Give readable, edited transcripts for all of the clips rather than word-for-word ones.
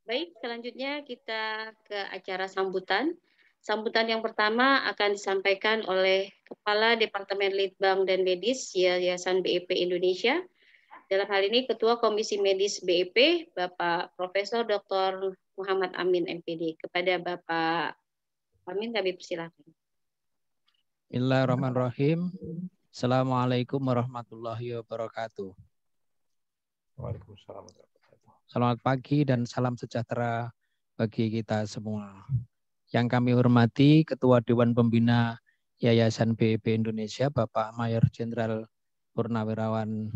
Baik, selanjutnya kita ke acara sambutan. Sambutan yang pertama akan disampaikan oleh Kepala Departemen Litbang dan Medis Yayasan BEP Indonesia. Dalam hal ini Ketua Komisi Medis BEP, Bapak Profesor Dr. Muhammad Amin MPD. Kepada Bapak Amin kami persilakan. Bismillahirrahmanirrahim. Assalamualaikum warahmatullahi wabarakatuh. Waalaikumsalam. Selamat pagi dan salam sejahtera bagi kita semua. Yang kami hormati Ketua Dewan Pembina Yayasan BEP Indonesia, Bapak Mayor Jenderal Purnawirawan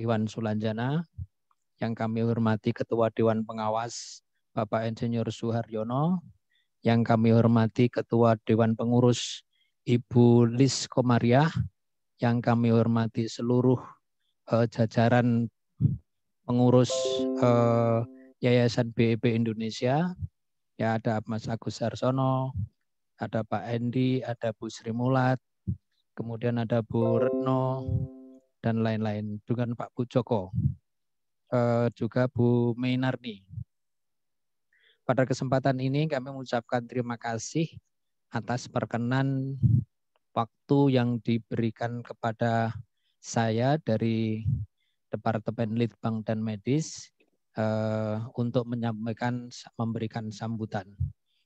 Iwan Sulanjana. Yang kami hormati Ketua Dewan Pengawas, Bapak Insinyur Suharyono. Yang kami hormati Ketua Dewan Pengurus, Ibu Lis Komariah. Yang kami hormati seluruh jajaran pengurus Yayasan BEP Indonesia. Ya, ada Mas Agus Sarsono, ada Pak Endi, ada Bu Sri Mulat, kemudian ada Bu Retno, dan lain-lain. Dengan Pak Bu Joko, juga Bu Meinarni. Pada kesempatan ini kami mengucapkan terima kasih atas perkenan waktu yang diberikan kepada saya dari Departemen Litbang dan Medis untuk memberikan sambutan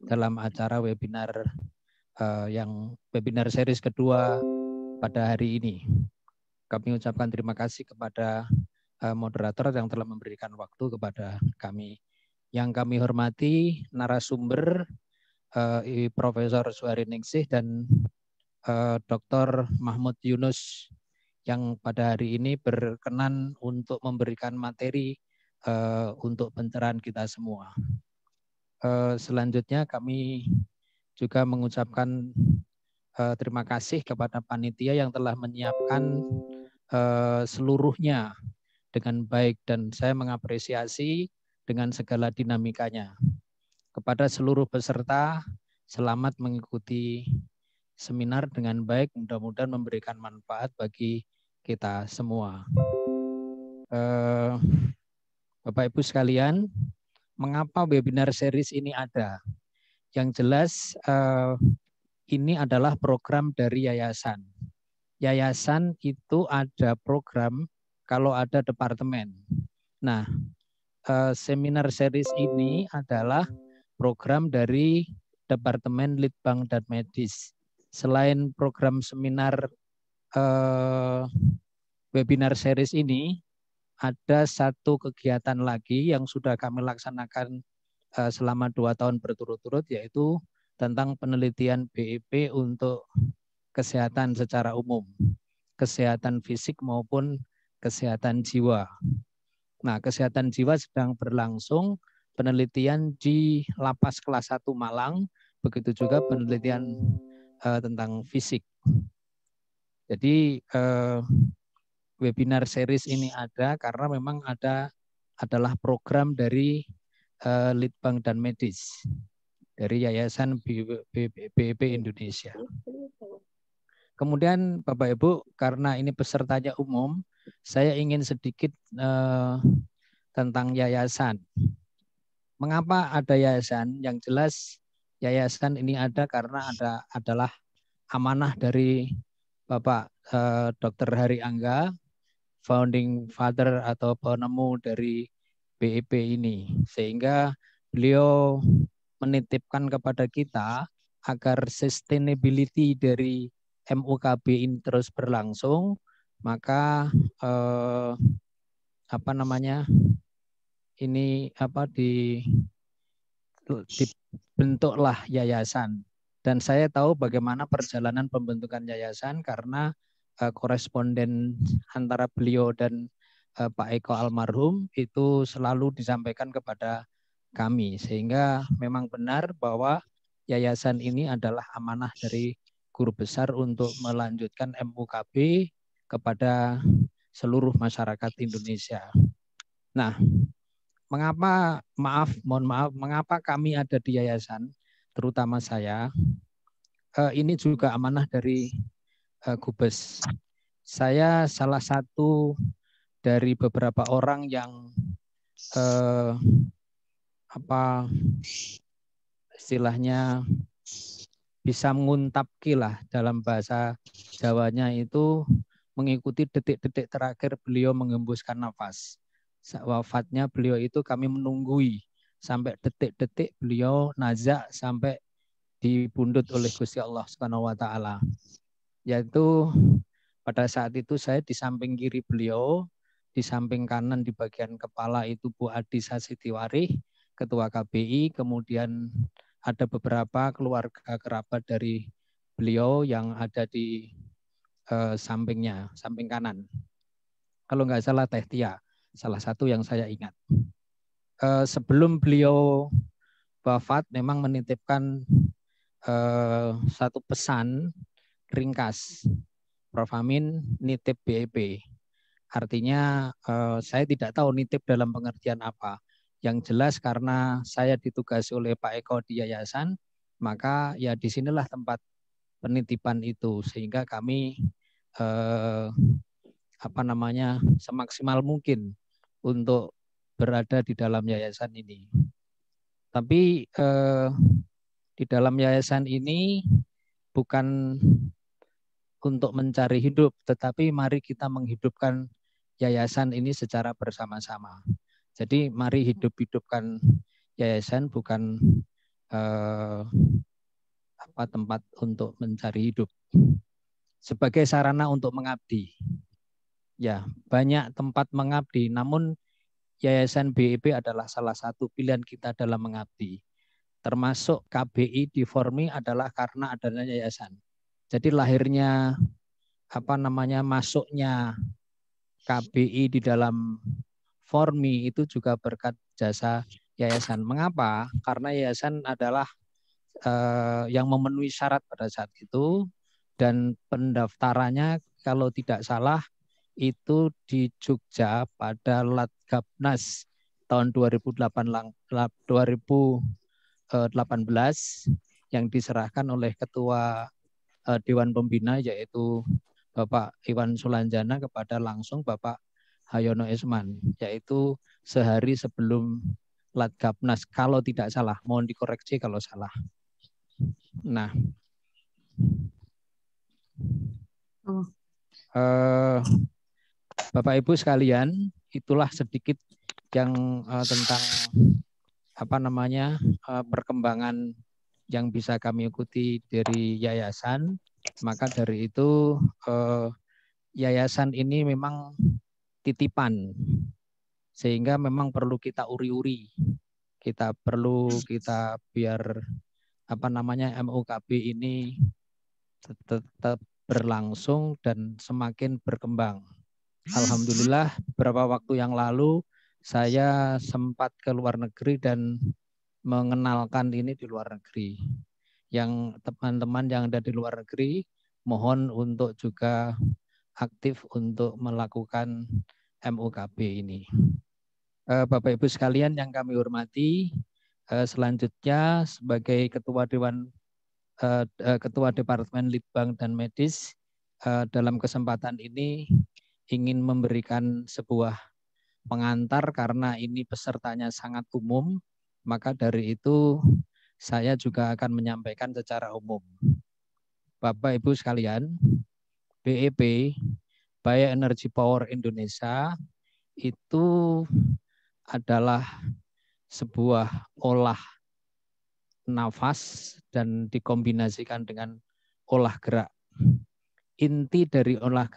dalam acara webinar webinar series kedua pada hari ini. Kami ucapkan terima kasih kepada moderator yang telah memberikan waktu kepada kami. Yang kami hormati narasumber Profesor Suhariningsih dan Dr. Mahmud Yunus yang pada hari ini berkenan untuk memberikan materi untuk pencerahan kita semua. Selanjutnya kami juga mengucapkan terima kasih kepada panitia yang telah menyiapkan seluruhnya dengan baik, dan saya mengapresiasi dengan segala dinamikanya. Kepada seluruh peserta, selamat mengikuti seminar dengan baik, mudah-mudahan memberikan manfaat bagi kita semua. Bapak Ibu sekalian, mengapa webinar series ini ada? Yang jelas ini adalah program dari yayasan. Yayasan itu ada program kalau ada departemen. Nah, seminar series ini adalah program dari Departemen Litbang dan Medis. Selain program seminar webinar series ini, ada satu kegiatan lagi yang sudah kami laksanakan selama 2 tahun berturut-turut, yaitu tentang penelitian BEP untuk kesehatan secara umum, kesehatan fisik maupun kesehatan jiwa. Nah, kesehatan jiwa sedang berlangsung penelitian di Lapas Kelas 1 Malang, begitu juga penelitian tentang fisik. Jadi webinar series ini ada karena memang adalah program dari Litbang dan Medis dari Yayasan BEP Indonesia. Kemudian Bapak Ibu, karena ini pesertanya umum, saya ingin sedikit tentang yayasan. Mengapa ada yayasan? Yang jelas yayasan ini ada karena adalah amanah dari Bapak Dr. Hari Angga, founding father atau penemu dari BEP ini. Sehingga beliau menitipkan kepada kita agar sustainability dari MUKB ini terus berlangsung, maka dibentuklah yayasan. Dan saya tahu bagaimana perjalanan pembentukan yayasan karena koresponden antara beliau dan Pak Eko almarhum itu selalu disampaikan kepada kami, sehingga memang benar bahwa yayasan ini adalah amanah dari guru besar untuk melanjutkan MUKB kepada seluruh masyarakat Indonesia. Nah, mengapa kami ada di yayasan, terutama saya, ini juga amanah dari Gubes. Saya salah satu dari beberapa orang yang apa istilahnya bisa menguntapki lah dalam bahasa Jawanya itu mengikuti detik-detik terakhir beliau menghembuskan nafas. Wafatnya beliau itu kami menunggui sampai detik-detik beliau nazak sampai dibundut oleh Gusti Allah Subhanahu wa taala. Yaitu pada saat itu saya di samping kiri beliau, di samping kanan di bagian kepala itu Bu Adi Sasitiwarih, Ketua KBI, kemudian ada beberapa keluarga kerabat dari beliau yang ada di sampingnya, samping kanan. Kalau nggak salah Teh Tia, salah satu yang saya ingat. Sebelum beliau wafat memang menitipkan satu pesan ringkas. Prof. Amin nitip BEP. Artinya saya tidak tahu nitip dalam pengertian apa. Yang jelas karena saya ditugasi oleh Pak Eko di yayasan, maka ya disinilah tempat penitipan itu sehingga kami semaksimal mungkin untuk berada di dalam yayasan ini. Tapi di dalam yayasan ini bukan untuk mencari hidup, tetapi mari kita menghidupkan yayasan ini secara bersama-sama. Jadi mari hidup-hidupkan yayasan bukan tempat untuk mencari hidup. Sebagai sarana untuk mengabdi. Ya, banyak tempat mengabdi, namun Yayasan BEP adalah salah satu pilihan kita dalam mengabdi. Termasuk KBI di Formi adalah karena adanya yayasan. Jadi lahirnya masuknya KBI di dalam Formi itu juga berkat jasa yayasan. Mengapa? Karena yayasan adalah yang memenuhi syarat pada saat itu dan pendaftarannya kalau tidak salah itu di Jogja pada Latgabnas tahun 2018 yang diserahkan oleh Ketua Dewan Pembina yaitu Bapak Iwan Sulanjana kepada langsung Bapak Hayono Esman, yaitu sehari sebelum Latgabnas kalau tidak salah, mohon dikoreksi kalau salah. Nah, Bapak Ibu sekalian, itulah sedikit yang tentang perkembangan yang bisa kami ikuti dari yayasan. Maka dari itu yayasan ini memang titipan, sehingga memang perlu kita uri-uri. Kita biar MUKB ini tetap berlangsung dan semakin berkembang. Alhamdulillah beberapa waktu yang lalu saya sempat ke luar negeri dan mengenalkan ini di luar negeri. Yang teman-teman yang ada di luar negeri mohon untuk juga aktif untuk melakukan MUKB ini. Bapak Ibu sekalian yang kami hormati, selanjutnya sebagai Ketua Departemen Litbang dan Medis dalam kesempatan ini ingin memberikan sebuah pengantar karena ini pesertanya sangat umum, maka dari itu saya juga akan menyampaikan secara umum. Bapak Ibu sekalian, BEP, Bioenergy Power Indonesia itu adalah sebuah olah nafas dan dikombinasikan dengan olah gerak. Inti dari olah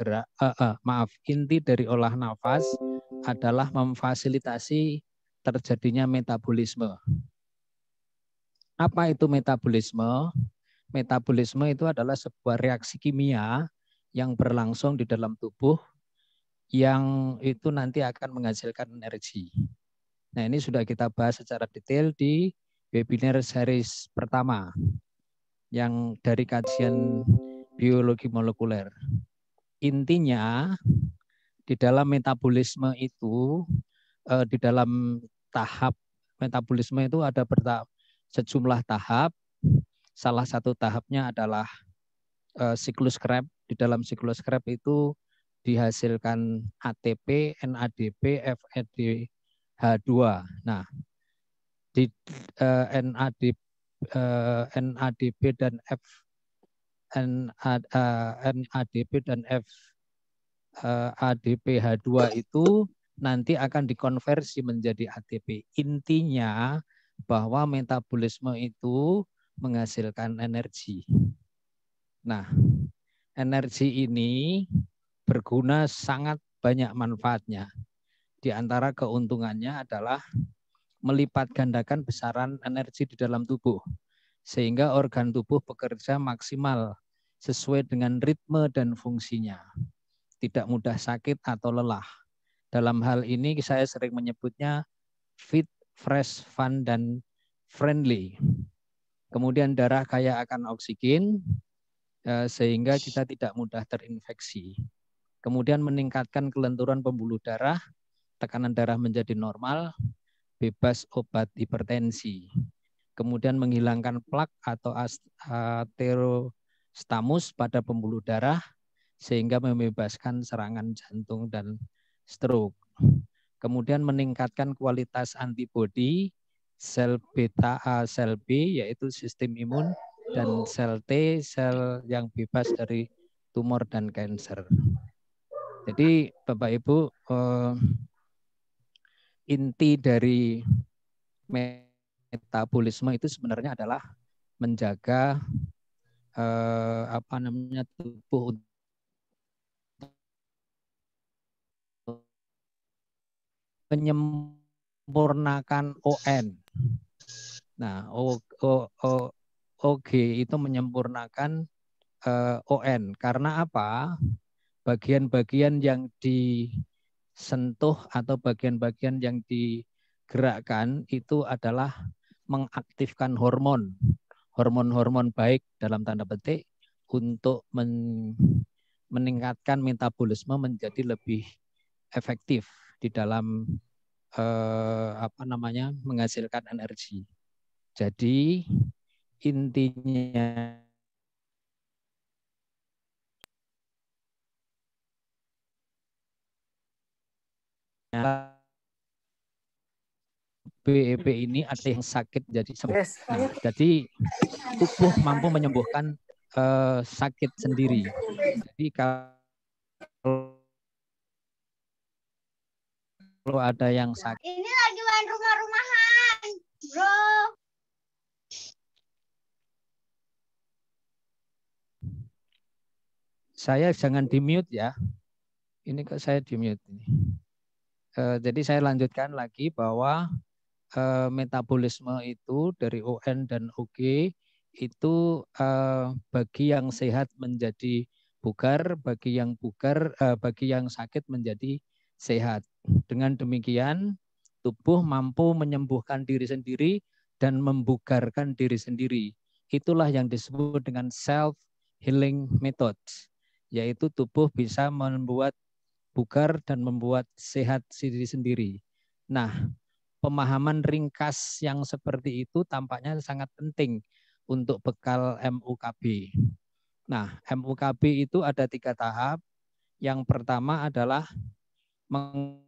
nafas adalah memfasilitasi terjadinya metabolisme. Apa itu metabolisme? Metabolisme itu adalah sebuah reaksi kimia yang berlangsung di dalam tubuh yang itu nanti akan menghasilkan energi. Nah, ini sudah kita bahas secara detail di webinar series pertama yang dari kajian biologi molekuler. Intinya di dalam metabolisme itu di dalam tahap metabolisme itu ada sejumlah tahap. Salah satu tahapnya adalah siklus Krebs. Di dalam siklus Krebs itu dihasilkan ATP, NADP, FADH2. Nah, di NADP dan NADP dan ADPH2 itu nanti akan dikonversi menjadi ATP. Intinya bahwa metabolisme itu menghasilkan energi. Nah, energi ini berguna sangat banyak manfaatnya. Di antara keuntungannya adalah melipat gandakan besaran energi di dalam tubuh, sehingga organ tubuh bekerja maksimal sesuai dengan ritme dan fungsinya. Tidak mudah sakit atau lelah. Dalam hal ini saya sering menyebutnya fit, fresh, fun, dan friendly. Kemudian darah kaya akan oksigen, sehingga kita tidak mudah terinfeksi. Kemudian meningkatkan kelenturan pembuluh darah, tekanan darah menjadi normal, bebas obat hipertensi. Kemudian menghilangkan plak atau aterostamus pada pembuluh darah, sehingga membebaskan serangan jantung dan stroke. Kemudian meningkatkan kualitas antibodi, sel beta A, sel B, yaitu sistem imun, dan sel T, sel yang bebas dari tumor dan kanker. Jadi Bapak Ibu, inti dari metabolisme itu sebenarnya adalah menjaga tubuh menyempurnakan ON. Nah, OG itu menyempurnakan ON. Karena apa? Bagian-bagian yang disentuh atau bagian-bagian yang digerakkan itu adalah mengaktifkan hormon-hormon baik dalam tanda petik untuk meningkatkan metabolisme menjadi lebih efektif di dalam menghasilkan energi. Jadi intinya BEP ini ada yang sakit jadi sembuh. Nah, jadi tubuh mampu menyembuhkan sakit sendiri. Jadi kalau ada yang sakit, ini lagi main rumah-rumahan, bro. Saya jangan di-mute ya. Ini kok saya di-mute ini. Jadi saya lanjutkan lagi bahwa metabolisme itu dari ON dan OG itu bagi yang sehat menjadi bugar, bagi yang sakit menjadi sehat. Dengan demikian tubuh mampu menyembuhkan diri sendiri dan membugarkan diri sendiri. Itulah yang disebut dengan self healing methods, yaitu tubuh bisa membuat bugar dan membuat sehat diri sendiri. Nah, pemahaman ringkas yang seperti itu tampaknya sangat penting untuk bekal MUKB. Nah, MUKB itu ada 3 tahap. Yang pertama adalah mengenal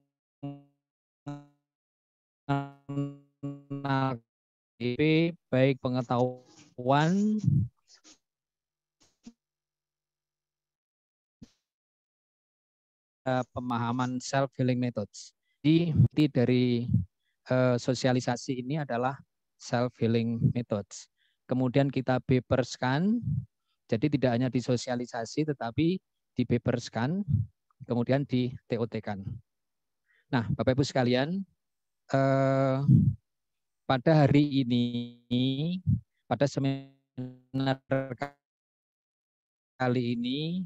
baik pengetahuan pemahaman self healing methods. Jadi inti dari sosialisasi ini adalah self healing methods. Kemudian kita paperskan, jadi tidak hanya disosialisasi tetapi di paperskan, kemudian di TOT-kan. Nah, Bapak Ibu sekalian, pada hari ini, pada seminar kali ini,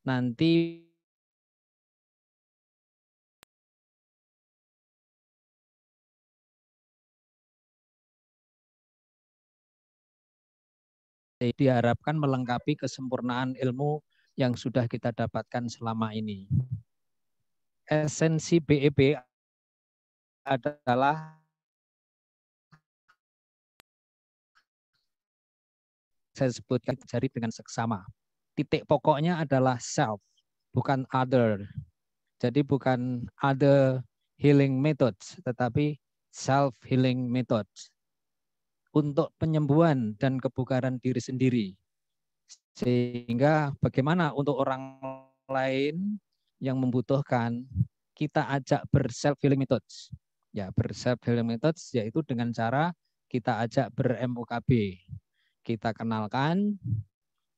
nanti diharapkan melengkapi kesempurnaan ilmu yang sudah kita dapatkan selama ini. Esensi BEP adalah saya sebutkan jari dengan seksama. Titik pokoknya adalah self, bukan other. Jadi bukan other healing methods, tetapi self-healing method untuk penyembuhan dan kebugaran diri sendiri. Sehingga bagaimana untuk orang lain yang membutuhkan, kita ajak ber-self-healing methods. Ya, ber-self-healing methods yaitu dengan cara kita ajak ber-MOKB. Kita kenalkan,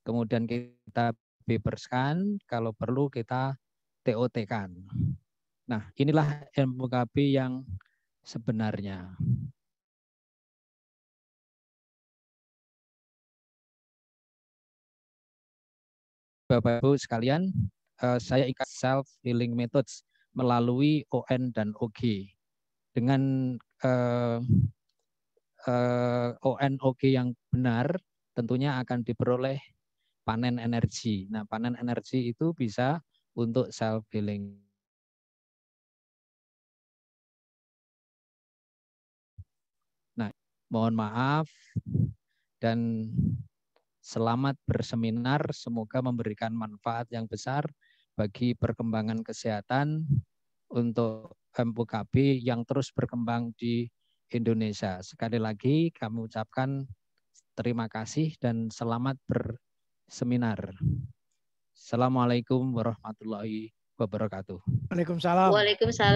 kemudian kita beberskan, kalau perlu kita TOT-kan. Nah, inilah MOKB yang sebenarnya. Bapak-Ibu sekalian, saya ikat self-healing methods melalui ON dan OG. Dengan ON OG yang benar, tentunya akan diperoleh panen energi. Nah, panen energi itu bisa untuk self-healing. Nah, mohon maaf dan selamat berseminar. Semoga memberikan manfaat yang besar bagi perkembangan kesehatan untuk MOKB yang terus berkembang di Indonesia. Sekali lagi kami ucapkan terima kasih dan selamat berseminar. Assalamualaikum warahmatullahi wabarakatuh. Waalaikumsalam. Waalaikumsalam.